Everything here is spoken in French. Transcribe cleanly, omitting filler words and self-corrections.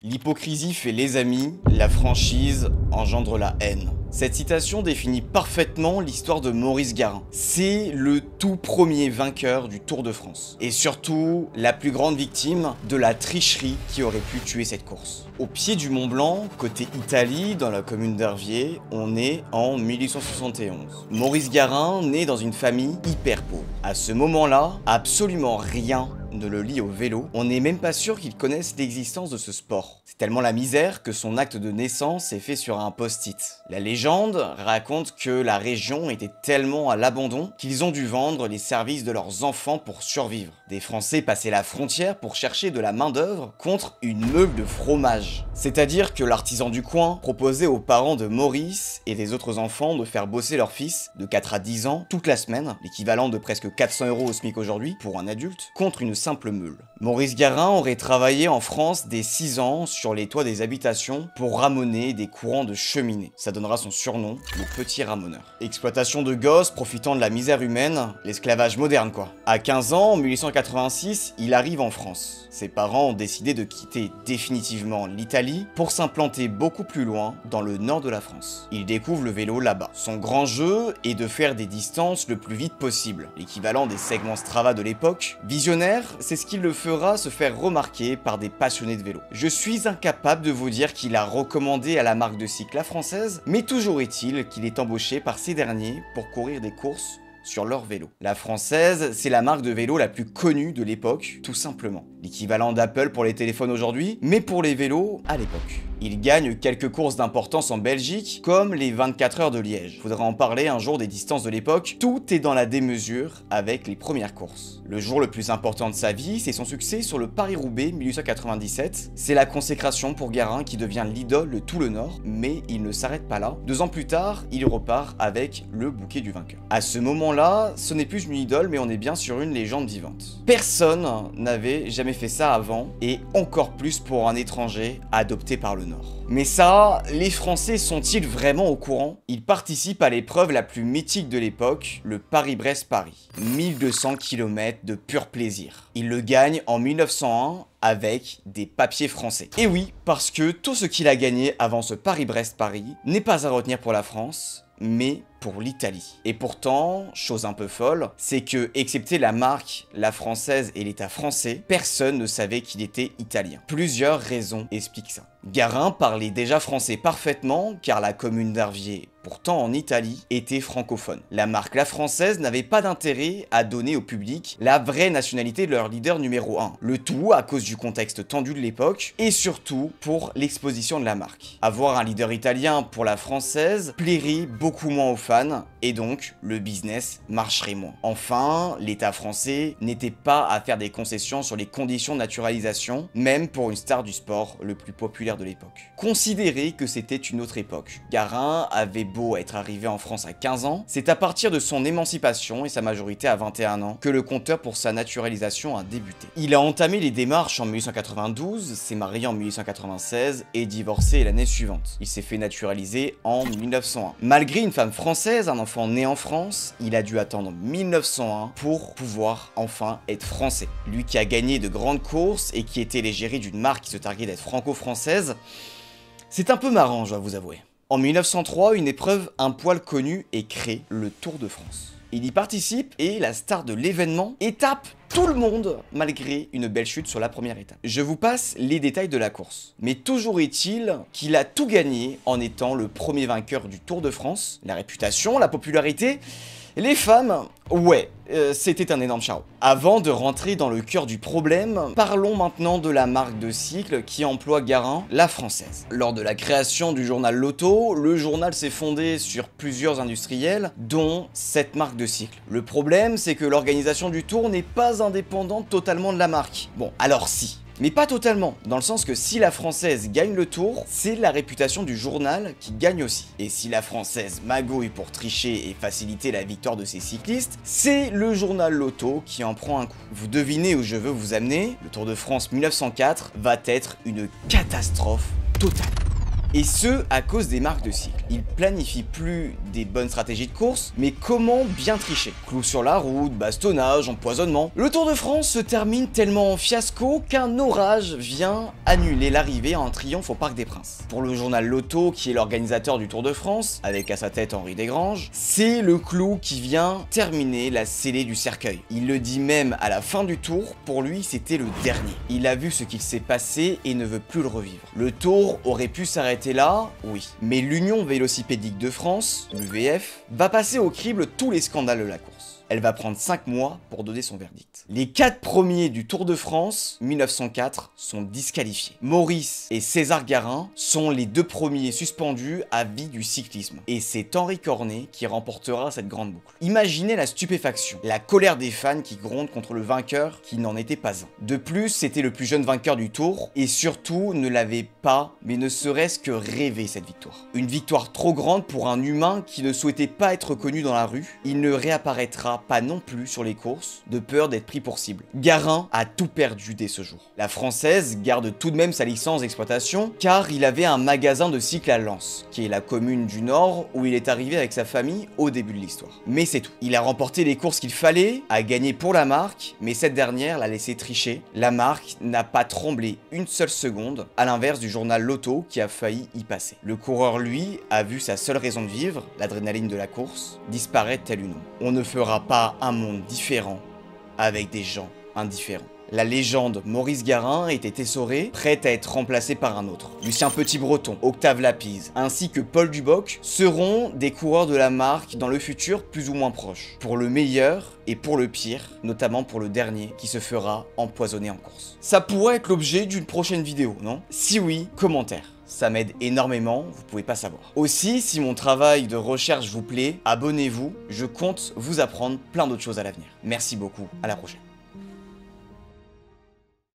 L'hypocrisie fait les amis, la franchise engendre la haine. Cette citation définit parfaitement l'histoire de Maurice Garin. C'est le tout premier vainqueur du Tour de France. Et surtout, la plus grande victime de la tricherie qui aurait pu tuer cette course. Au pied du Mont Blanc, côté Italie, dans la commune d'Herviers, on est en 1871. Maurice Garin naît dans une famille hyper pauvre. À ce moment-là, absolument rien ne le lie au vélo. On n'est même pas sûr qu'il connaisse l'existence de ce sport. C'est tellement la misère que son acte de naissance est fait sur un post-it. La légende raconte que la région était tellement à l'abandon qu'ils ont dû vendre les services de leurs enfants pour survivre. Des Français passaient la frontière pour chercher de la main-d'œuvre contre une meule de fromage. C'est-à-dire que l'artisan du coin proposait aux parents de Maurice et des autres enfants de faire bosser leur fils de 4 à 10 ans toute la semaine, l'équivalent de presque 400 € au SMIC aujourd'hui pour un adulte, contre une simple meule. Maurice Garin aurait travaillé en France dès 6 ans sur les toits des habitations pour ramoner des courants de cheminée. Ça donnera son surnom, le petit ramoneur. Exploitation de gosses profitant de la misère humaine, l'esclavage moderne quoi. À 15 ans, en 1886, il arrive en France. Ses parents ont décidé de quitter définitivement l'Italie pour s'implanter beaucoup plus loin, dans le nord de la France. Il découvre le vélo là-bas. Son grand jeu est de faire des distances le plus vite possible, l'équivalent des segments Strava de l'époque. Visionnaire, c'est ce qui le fera se faire remarquer par des passionnés de vélo. Je suis incapable de vous dire qu'il a recommandé à la marque de cycle La Française, mais toujours est-il qu'il est embauché par ces derniers pour courir des courses sur leur vélo. La Française, c'est la marque de vélo la plus connue de l'époque, tout simplement. L'équivalent d'Apple pour les téléphones aujourd'hui, mais pour les vélos à l'époque. Il gagne quelques courses d'importance en Belgique, comme les 24 heures de Liège. Faudra en parler un jour des distances de l'époque. Tout est dans la démesure avec les premières courses. Le jour le plus important de sa vie, c'est son succès sur le Paris-Roubaix 1897. C'est la consécration pour Garin qui devient l'idole de tout le Nord, mais il ne s'arrête pas là. 2 ans plus tard, il repart avec le bouquet du vainqueur. À ce moment-là, ce n'est plus une idole, mais on est bien sur une légende vivante. Personne n'avait jamais fait ça avant, et encore plus pour un étranger adopté par le Nord. Mais ça, les Français sont-ils vraiment au courant? Ils participent à l'épreuve la plus mythique de l'époque, le Paris-Brest-Paris. 1200 km de pur plaisir. Ils le gagnent en 1901 avec des papiers français. Et oui, parce que tout ce qu'il a gagné avant ce Paris-Brest-Paris n'est pas à retenir pour la France, mais pour l'Italie. Et pourtant, chose un peu folle, c'est que, excepté la marque, la Française et l'État français, personne ne savait qu'il était italien. Plusieurs raisons expliquent ça. Garin parlait déjà français parfaitement, car la commune d'Herviers, pourtant en Italie, était francophone. La marque La Française n'avait pas d'intérêt à donner au public la vraie nationalité de leur leader numéro 1. Le tout à cause du contexte tendu de l'époque, et surtout pour l'exposition de la marque. Avoir un leader italien pour La Française plairait beaucoup moins aux fans, et donc le business marcherait moins. Enfin, l'État français n'était pas à faire des concessions sur les conditions de naturalisation, même pour une star du sport le plus populaire de l'époque. Considérez que c'était une autre époque. Garin avait beau être arrivé en France à 15 ans, c'est à partir de son émancipation et sa majorité à 21 ans que le compteur pour sa naturalisation a débuté. Il a entamé les démarches en 1892, s'est marié en 1896 et divorcé l'année suivante. Il s'est fait naturaliser en 1901. Malgré une femme française, un enfant né en France, il a dû attendre 1901 pour pouvoir enfin être français. Lui qui a gagné de grandes courses et qui était l'égérie d'une marque qui se targuait d'être franco-française, c'est un peu marrant, je dois vous avouer. En 1903, une épreuve un poil connue est créée, le Tour de France. Il y participe et la star de l'événement étape tout le monde malgré une belle chute sur la première étape. Je vous passe les détails de la course. Mais toujours est-il qu'il a tout gagné en étant le premier vainqueur du Tour de France. La réputation, la popularité, les femmes, ouais, c'était un énorme charreau. Avant de rentrer dans le cœur du problème, parlons maintenant de la marque de cycle qui emploie Garin, La Française. Lors de la création du journal Loto, le journal s'est fondé sur plusieurs industriels, dont cette marque de cycle. Le problème, c'est que l'organisation du Tour n'est pas indépendante totalement de la marque. Bon, alors si. Mais pas totalement, dans le sens que si La Française gagne le Tour, c'est la réputation du journal qui gagne aussi. Et si La Française magouille pour tricher et faciliter la victoire de ses cyclistes, c'est le journal Loto qui en prend un coup. Vous devinez où je veux vous amener, le Tour de France 1904 va être une catastrophe totale. Et ce, à cause des marques de cycle. Il planifie plus des bonnes stratégies de course, mais comment bien tricher. Clous sur la route, bastonnage, empoisonnement. Le Tour de France se termine tellement en fiasco qu'un orage vient annuler l'arrivée en triomphe au Parc des Princes. Pour le journal Lotto, qui est l'organisateur du Tour de France, avec à sa tête Henri Desgranges, c'est le clou qui vient terminer la scellée du cercueil. Il le dit même à la fin du Tour, pour lui c'était le dernier. Il a vu ce qu'il s'est passé et ne veut plus le revivre. Le Tour aurait pu s'arrêter là, oui. Mais l'Union Vélocipédique de France, l'UVF, va passer au crible tous les scandales de la course. Elle va prendre 5 mois pour donner son verdict. Les 4 premiers du Tour de France 1904 sont disqualifiés. Maurice et César Garin sont les 2 premiers suspendus à vie du cyclisme. Et c'est Henri Cornet qui remportera cette grande boucle. Imaginez la stupéfaction, la colère des fans qui grondent contre le vainqueur qui n'en était pas un. De plus, c'était le plus jeune vainqueur du Tour et surtout ne l'avait pas, mais ne serait-ce que rêvé cette victoire. Une victoire trop grande pour un humain qui ne souhaitait pas être connu dans la rue. Il ne réapparaîtra pas non plus sur les courses, de peur d'être pris pour cible. Garin a tout perdu dès ce jour. La Française garde tout de même sa licence d'exploitation car il avait un magasin de cycle à Lens, qui est la commune du Nord où il est arrivé avec sa famille au début de l'histoire. Mais c'est tout. Il a remporté les courses qu'il fallait, a gagné pour la marque, mais cette dernière l'a laissé tricher. La marque n'a pas tremblé une seule seconde, à l'inverse du journal Lotto qui a failli y passer. Le coureur, lui, a vu sa seule raison de vivre, l'adrénaline de la course, disparaître telle une ombre. On ne fera pas un monde différent avec des gens indifférents. La légende Maurice Garin était essorée, prête à être remplacée par un autre. Lucien Petit-Breton, Octave Lapise, ainsi que Paul Duboc seront des coureurs de la marque dans le futur plus ou moins proche. Pour le meilleur et pour le pire, notamment pour le dernier qui se fera empoisonner en course. Ça pourrait être l'objet d'une prochaine vidéo, non? Si oui, commentaire. Ça m'aide énormément, vous pouvez pas savoir. Aussi, si mon travail de recherche vous plaît, abonnez-vous, je compte vous apprendre plein d'autres choses à l'avenir. Merci beaucoup, à la prochaine.